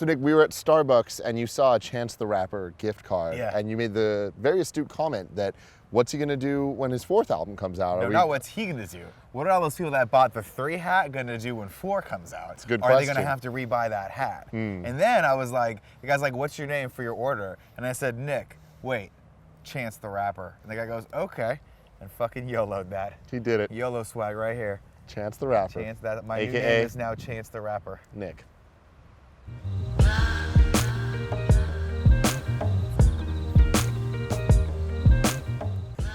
So Nick, we were at Starbucks and you saw a Chance the Rapper gift card, and you made the very astute comment that what's he gonna do when his 4th album comes out? No, not what's he gonna do. What are all those people that bought the 3 hat gonna do when 4 comes out? It's a good Are question. they gonna have to rebuy that hat? And then I was like, the guy's like, what's your name for your order? And I said, Nick, wait, Chance the Rapper. And the guy goes, okay, and fucking YOLO'd that. He did it. YOLO swag right here. Chance the Rapper. Chance, that my new AKA name is now Chance the Rapper. Nick.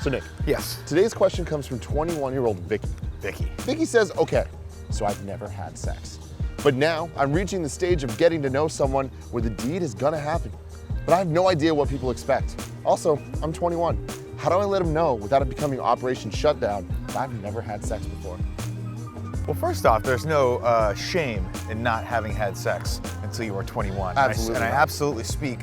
So Nick. Yes. Today's question comes from 21-year-old Vicky. Vicky says, okay, so I've never had sex. But now I'm reaching the stage of getting to know someone where the deed is gonna happen. But I have no idea what people expect. Also, I'm 21. How do I let them know without it becoming Operation Shutdown that I've never had sex before? Well, first off, there's no shame in not having had sex until you are 21. Absolutely. And I absolutely speak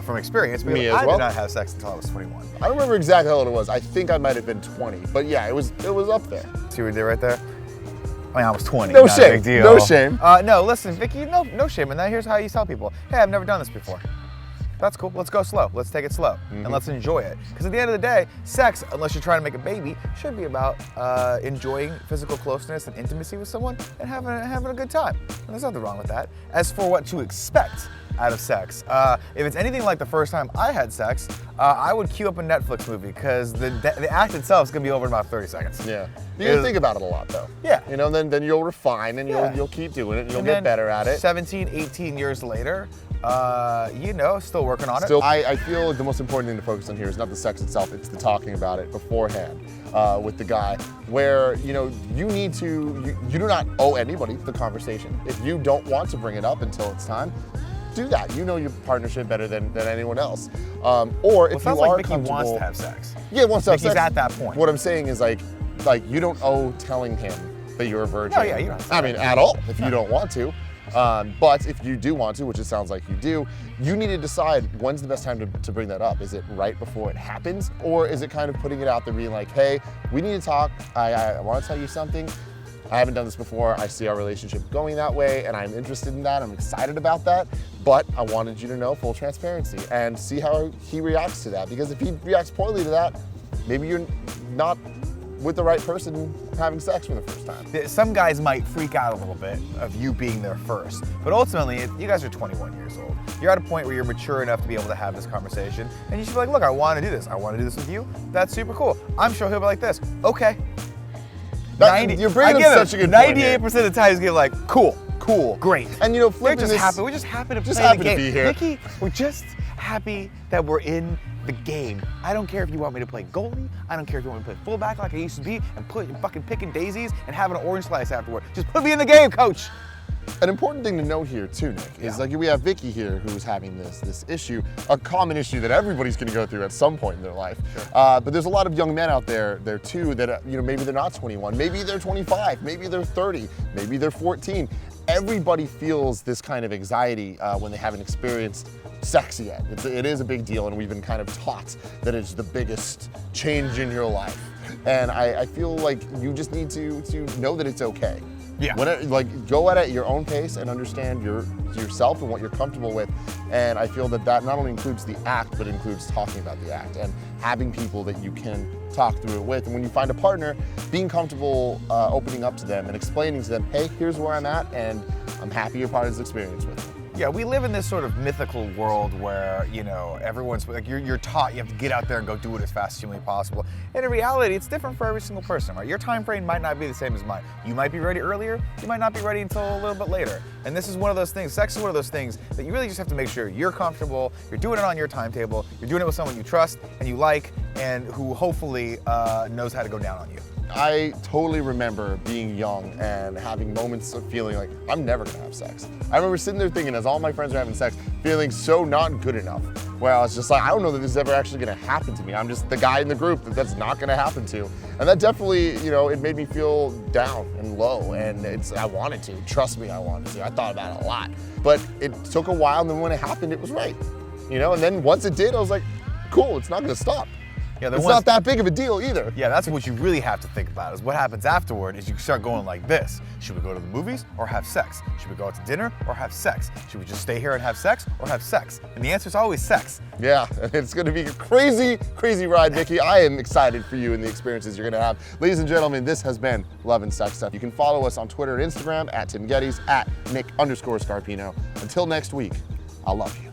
from experience. Me as I well. did not have sex until I was 21. I don't remember exactly how old it was. I think I might have been 20, but yeah, it was up there. See what we did right there? I mean, I was 20. No not shame. A big deal. No shame. No, listen, Vicky, no shame in that. Here's how you tell people, hey, I've never done this before. That's cool. Let's go slow. Let's take it slow and let's enjoy it. Because at the end of the day, sex, unless you're trying to make a baby, should be about enjoying physical closeness and intimacy with someone and having a good time. And there's nothing wrong with that. As for what to expect out of sex, if it's anything like the first time I had sex, I would queue up a Netflix movie because the act itself is gonna be over in about 30 seconds. Yeah. You think about it a lot though. Yeah. You know, then you'll refine and you'll keep doing it and you'll get better at it. 17, 18 years later, you know, still working on it. I feel like the most important thing to focus on here is not the sex itself, it's the talking about it beforehand with the guy, where, you know, you do not owe anybody the conversation. If you don't want to bring it up until it's time, do that. You know your partnership better than anyone else. Or if you are Vicky comfortable, wants to have sex. Yeah, wants to have sex. Vicky's at that point. What I'm saying is like you don't owe telling him that you're a virgin. No, yeah, you don't. I mean, at all, if you don't want to. But if you do want to, which it sounds like you do, you need to decide when's the best time to bring that up. Is it right before it happens? Or is it kind of putting it out there being like, hey, we need to talk. I want to tell you something. I haven't done this before. I see our relationship going that way and I'm interested in that. I'm excited about that. But I wanted you to know full transparency and see how he reacts to that. Because if he reacts poorly to that, maybe you're not with the right person having sex for the first time. Some guys might freak out a little bit of you being there first, but ultimately, you guys are 21 years old. You're at a point where you're mature enough to be able to have this conversation, and you should be like, look, I want to do this. I want to do this with you. That's super cool. I'm sure he'll be like this. Okay. You're bringing up such a good point here. 98% of the time he's gonna be like, cool, great. And you know, flipping this, we're just happy to play happy the game. to be here. Vicky, we're just happy that we're in the game. I don't care if you want me to play goalie. I don't care if you want me to play fullback like I used to be and fucking picking daisies and having an orange slice afterward. Just put me in the game, coach. An important thing to know here too, Nick, is like we have Vicky here who's having this issue, a common issue that everybody's gonna go through at some point in their life. Sure. But there's a lot of young men out there too that, you know, maybe they're not 21, maybe they're 25, maybe they're 30, maybe they're 14. Everybody feels this kind of anxiety when they haven't experienced sex yet. It is a big deal, and we've been kind of taught that it's the biggest change in your life. And I feel like you just need to know that it's okay. Yeah. Like, go at it at your own pace and understand yourself and what you're comfortable with. And I feel that not only includes the act, but includes talking about the act and having people that you can talk through it with. And when you find a partner, being comfortable opening up to them and explaining to them, hey, here's where I'm at, and I'm happy you're part of this experience with me. Yeah, we live in this sort of mythical world where, you know, everyone's like, you're taught you have to get out there and go do it as fast as humanly possible. And in reality, it's different for every single person, right? Your time frame might not be the same as mine. You might be ready earlier, you might not be ready until a little bit later. And this is one of those things, sex is one of those things that you really just have to make sure you're comfortable, you're doing it on your timetable, you're doing it with someone you trust and you like, and who hopefully knows how to go down on you. I totally remember being young and having moments of feeling like I'm never gonna have sex. I remember sitting there thinking, as all my friends are having sex, feeling so not good enough, where I was just like, I don't know that this is ever actually gonna happen to me. I'm just the guy in the group that's not gonna happen to. And that definitely, you know, it made me feel down and low, and I wanted to. Trust me, I wanted to. I thought about it a lot. But it took a while, and then when it happened, it was right. You know, and then once it did, I was like, cool, it's not gonna stop. Yeah, it's not that big of a deal either. Yeah, that's what you really have to think about is what happens afterward is you start going like this. Should we go to the movies or have sex? Should we go out to dinner or have sex? Should we just stay here and have sex or have sex? And the answer is always sex. Yeah, it's going to be a crazy, crazy ride, Mickey. I am excited for you and the experiences you're going to have. Ladies and gentlemen, this has been Love and Sex Stuff. You can follow us on Twitter and Instagram at Tim Gettys, at Nick_Scarpino. Until next week, I'll love you.